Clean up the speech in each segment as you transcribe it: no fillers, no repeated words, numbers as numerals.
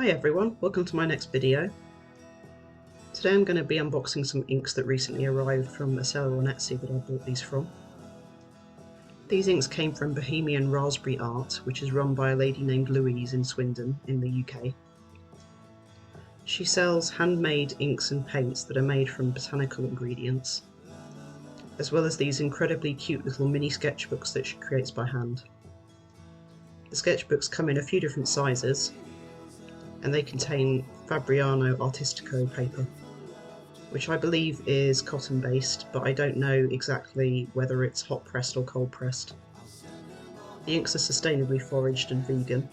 Hi everyone, welcome to my next video. Today I'm going to be unboxing some inks that recently arrived from a seller on Etsy that I bought these from. These inks came from Bohemian Raspberry Art, which is run by a lady named Louise in Swindon in the UK. She sells handmade inks and paints that are made from botanical ingredients, as well as these incredibly cute little mini sketchbooks that she creates by hand. The sketchbooks come in a few different sizes, and they contain Fabriano Artistico paper, which I believe is cotton based, but I don't know exactly whether it's hot pressed or cold pressed. The inks are sustainably foraged and vegan,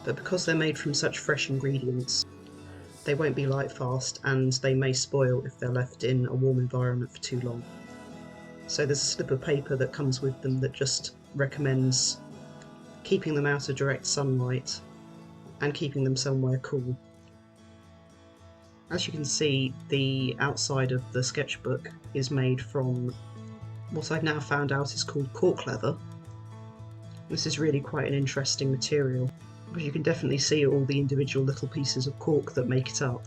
but because they're made from such fresh ingredients, they won't be light fast and they may spoil if they're left in a warm environment for too long. So there's a slip of paper that comes with them that just recommends keeping them out of direct sunlight and keeping them somewhere cool. As you can see, the outside of the sketchbook is made from what I've now found out is called Cork Leather. This is really quite an interesting material, because you can definitely see all the individual little pieces of cork that make it up,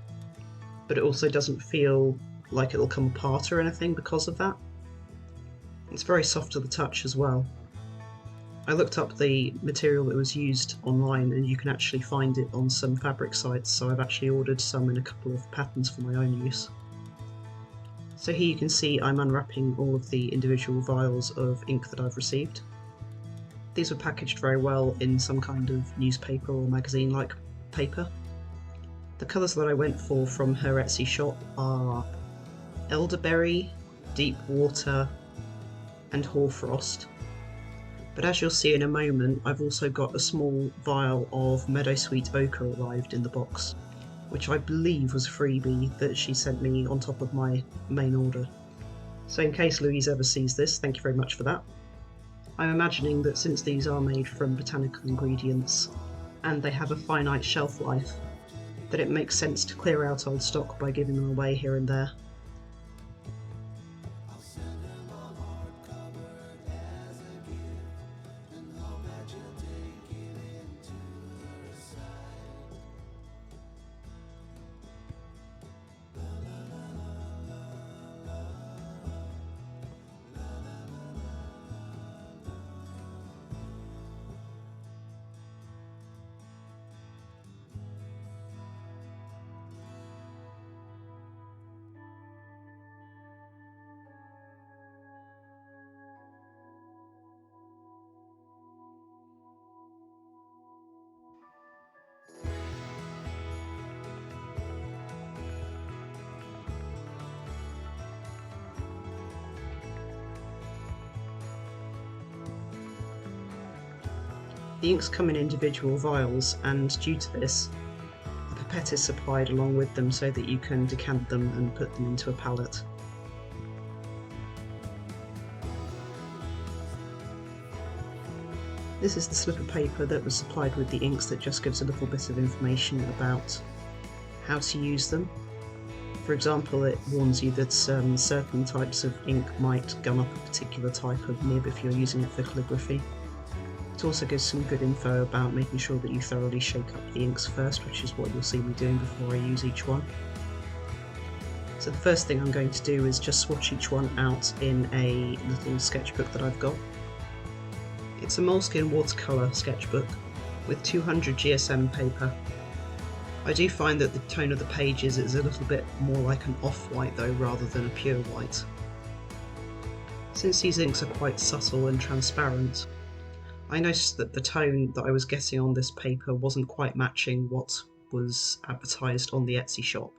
but it also doesn't feel like it'll come apart or anything because of that. It's very soft to the touch as well. I looked up the material that was used online and you can actually find it on some fabric sites, so I've actually ordered some in a couple of patterns for my own use. So here you can see I'm unwrapping all of the individual vials of ink that I've received. These were packaged very well in some kind of newspaper or magazine-like paper. The colours that I went for from her Etsy shop are Elderberry, Deep Water and Hawfrost. But as you'll see in a moment, I've also got a small vial of Meadowsweet Ochre arrived in the box, which I believe was a freebie that she sent me on top of my main order. So in case Louise ever sees this, thank you very much for that. I'm imagining that since these are made from botanical ingredients and they have a finite shelf life, that it makes sense to clear out old stock by giving them away here and there. The inks come in individual vials, and due to this, a pipette is supplied along with them so that you can decant them and put them into a palette. This is the slip of paper that was supplied with the inks that just gives a little bit of information about how to use them. For example, it warns you that certain types of ink might gum up a particular type of nib if you're using it for calligraphy. It also gives some good info about making sure that you thoroughly shake up the inks first, which is what you'll see me doing before I use each one. So the first thing I'm going to do is just swatch each one out in a little sketchbook that I've got. It's a Moleskin watercolour sketchbook with 200 GSM paper. I do find that the tone of the pages is a little bit more like an off-white though, rather than a pure white. Since these inks are quite subtle and transparent, I noticed that the tone that I was getting on this paper wasn't quite matching what was advertised on the Etsy shop.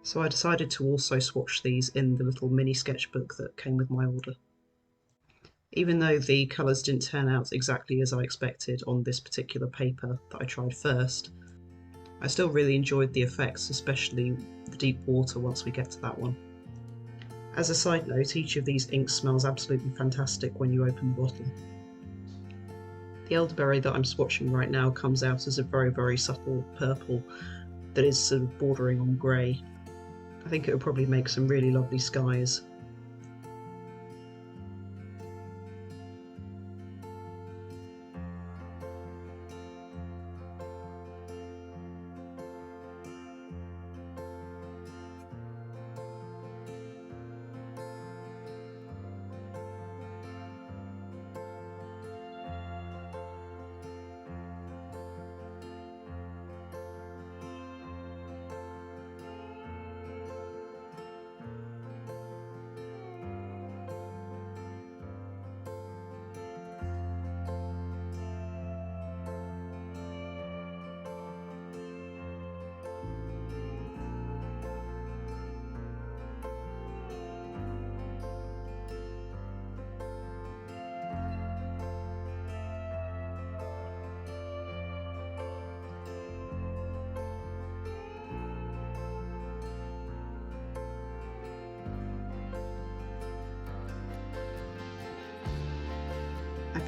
So I decided to also swatch these in the little mini sketchbook that came with my order. Even though the colours didn't turn out exactly as I expected on this particular paper that I tried first, I still really enjoyed the effects, especially the deep water once we get to that one. As a side note, each of these inks smells absolutely fantastic when you open the bottle. The elderberry that I'm swatching right now comes out as a very subtle purple that is sort of bordering on grey. I think it would probably make some really lovely skies.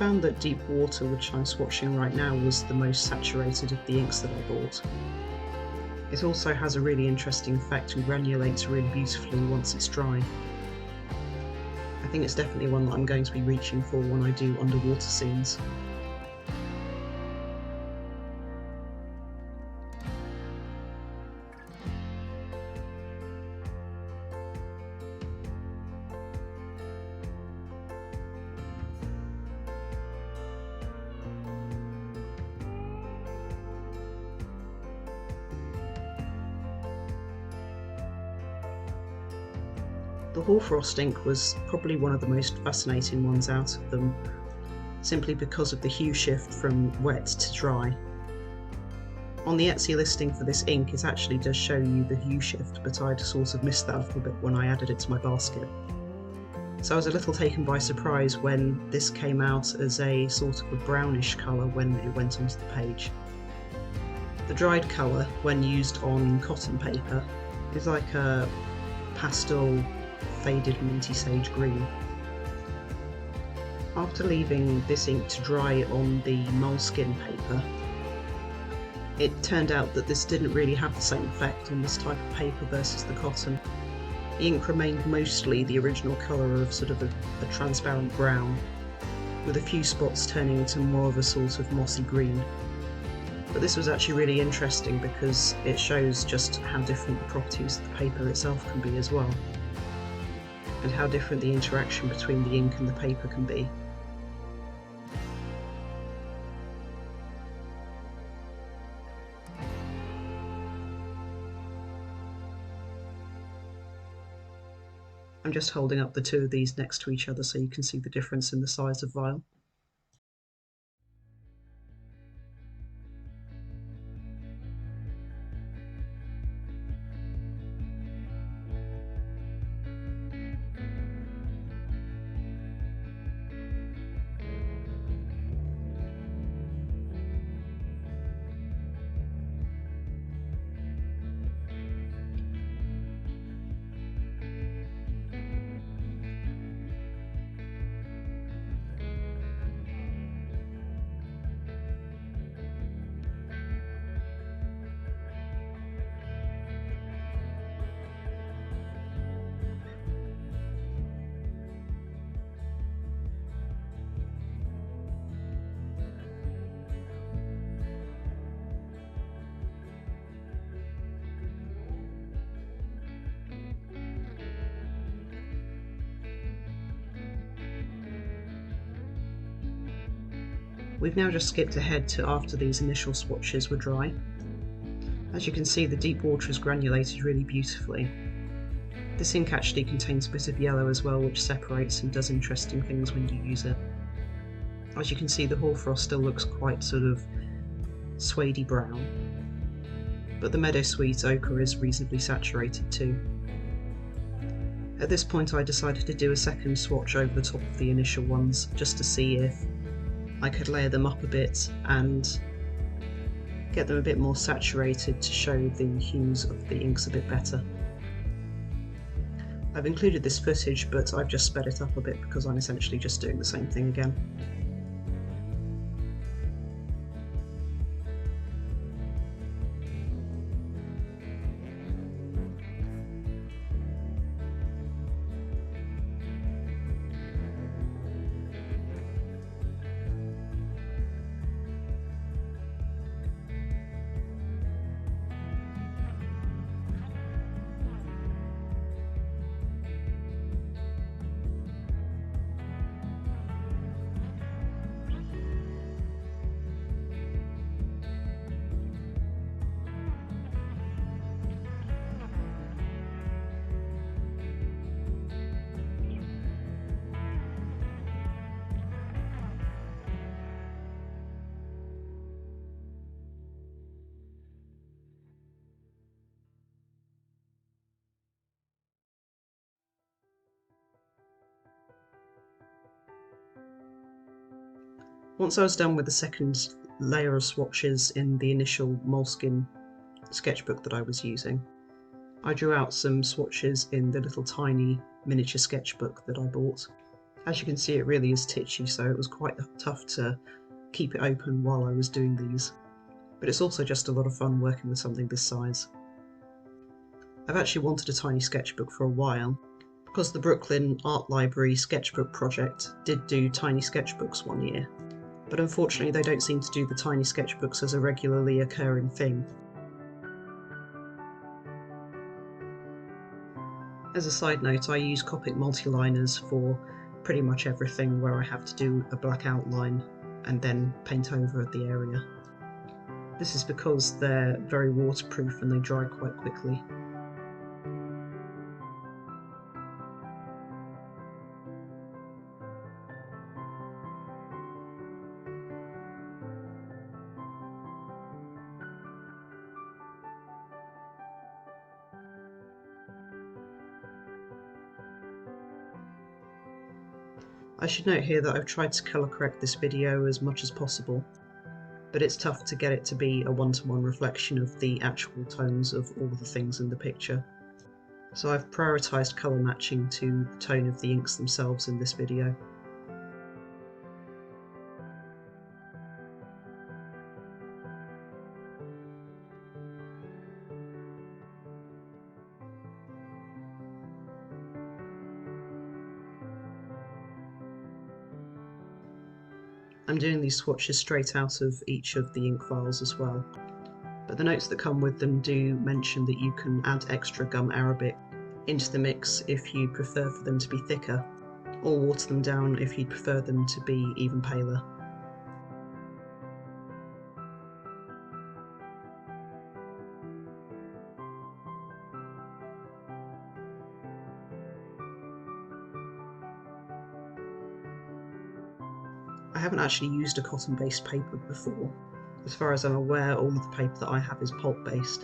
found that deep water, which I'm swatching right now, was the most saturated of the inks that I bought. It also has a really interesting effect and granulates really beautifully once it's dry. I think it's definitely one that I'm going to be reaching for when I do underwater scenes. The Hawfrost ink was probably one of the most fascinating ones out of them, simply because of the hue shift from wet to dry. On the Etsy listing for this ink, it actually does show you the hue shift, but I'd sort of missed that a little bit when I added it to my basket. So I was a little taken by surprise when this came out as a sort of a brownish colour when it went onto the page. The dried colour, when used on cotton paper, is like a pastel faded minty sage green. After leaving this ink to dry on the Moleskin paper, it turned out that this didn't really have the same effect on this type of paper versus the cotton. The ink remained mostly the original colour of sort of a transparent brown, with a few spots turning into more of a sort of mossy green. But this was actually really interesting because it shows just how different the properties of the paper itself can be as well, and how different the interaction between the ink and the paper can be. I'm just holding up the two of these next to each other so you can see the difference in the size of vial. We've now just skipped ahead to after these initial swatches were dry. As you can see, the deep water is granulated really beautifully. This ink actually contains a bit of yellow as well, which separates and does interesting things when you use it. As you can see, the Hawfrost still looks quite sort of suedey brown, but the Meadowsweet Ochre is reasonably saturated too. At this point I decided to do a second swatch over the top of the initial ones, just to see if I could layer them up a bit and get them a bit more saturated to show the hues of the inks a bit better. I've included this footage, but I've just sped it up a bit because I'm essentially just doing the same thing again. Once I was done with the second layer of swatches in the initial Moleskin sketchbook that I was using, I drew out some swatches in the little tiny miniature sketchbook that I bought. As you can see, it really is titchy, so it was quite tough to keep it open while I was doing these. But it's also just a lot of fun working with something this size. I've actually wanted a tiny sketchbook for a while, because the Brooklyn Art Library sketchbook project did do tiny sketchbooks one year, but unfortunately they don't seem to do the tiny sketchbooks as a regularly occurring thing. As a side note, I use Copic multiliners for pretty much everything where I have to do a black outline and then paint over the area. This is because they're very waterproof and they dry quite quickly. I should note here that I've tried to colour correct this video as much as possible, but it's tough to get it to be a one-to-one reflection of the actual tones of all the things in the picture. So I've prioritised colour matching to the tone of the inks themselves in this video. I'm doing these swatches straight out of each of the ink files as well, but the notes that come with them do mention that you can add extra gum arabic into the mix if you prefer for them to be thicker, or water them down if you prefer them to be even paler. I haven't actually used a cotton-based paper before. As far as I'm aware, all of the paper that I have is pulp-based.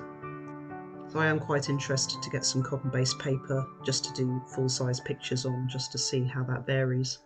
So I am quite interested to get some cotton-based paper just to do full-size pictures on, just to see how that varies.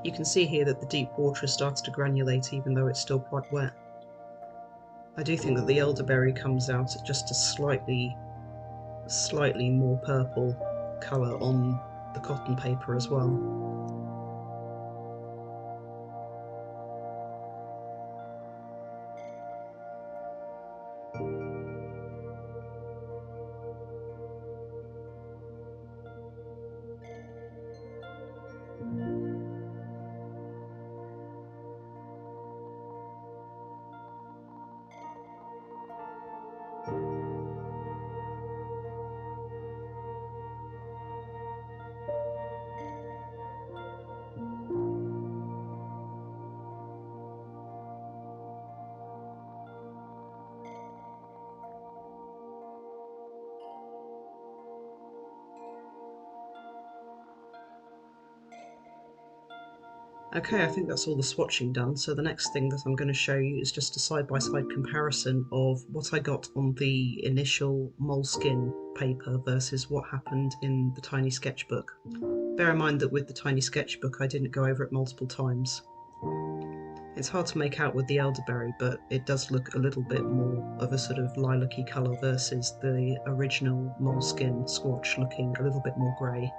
You can see here that the deep water has started to granulate even though it's still quite wet. I do think that the elderberry comes out at just a slightly more purple colour on the cotton paper as well. Okay, I think that's all the swatching done, so the next thing that I'm going to show you is just a side-by-side comparison of what I got on the initial Moleskin paper versus what happened in the tiny sketchbook. Bear in mind that with the tiny sketchbook I didn't go over it multiple times. It's hard to make out with the elderberry, but it does look a little bit more of a sort of lilac-y colour versus the original Moleskin swatch looking a little bit more grey.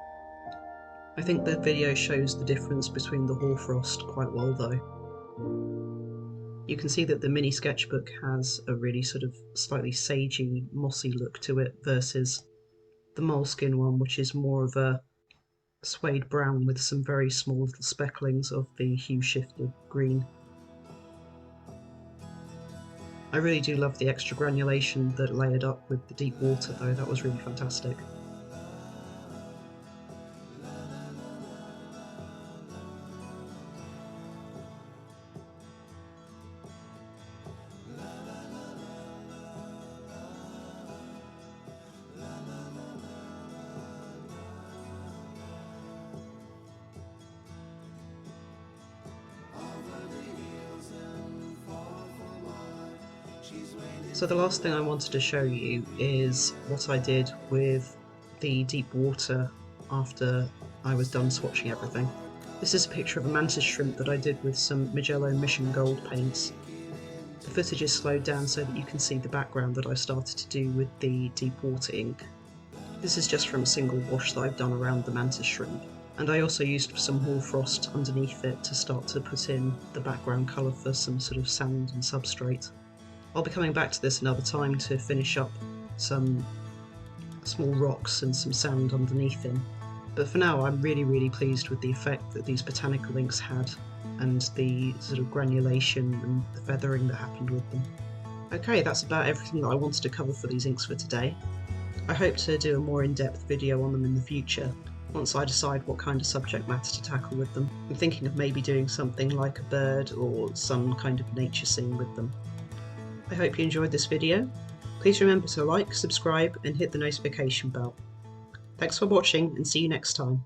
I think the video shows the difference between the Hawfrost quite well though. You can see that the mini sketchbook has a really sort of slightly sagey, mossy look to it versus the Moleskin one, which is more of a suede brown with some very small little specklings of the hue shifted green. I really do love the extra granulation that layered up with the deep water though, that was really fantastic. So the last thing I wanted to show you is what I did with the deep water after I was done swatching everything. This is a picture of a mantis shrimp that I did with some Magello Mission Gold paints. The footage is slowed down so that you can see the background that I started to do with the deep water ink. This is just from a single wash that I've done around the mantis shrimp. And I also used some Hawfrost underneath it to start to put in the background colour for some sort of sand and substrate. I'll be coming back to this another time to finish up some small rocks and some sand underneath him. But for now I'm really pleased with the effect that these botanical inks had and the sort of granulation and the feathering that happened with them. Okay, that's about everything that I wanted to cover for these inks for today. I hope to do a more in-depth video on them in the future, once I decide what kind of subject matter to tackle with them. I'm thinking of maybe doing something like a bird or some kind of nature scene with them. I hope you enjoyed this video. Please remember to like, subscribe and hit the notification bell. Thanks for watching and see you next time.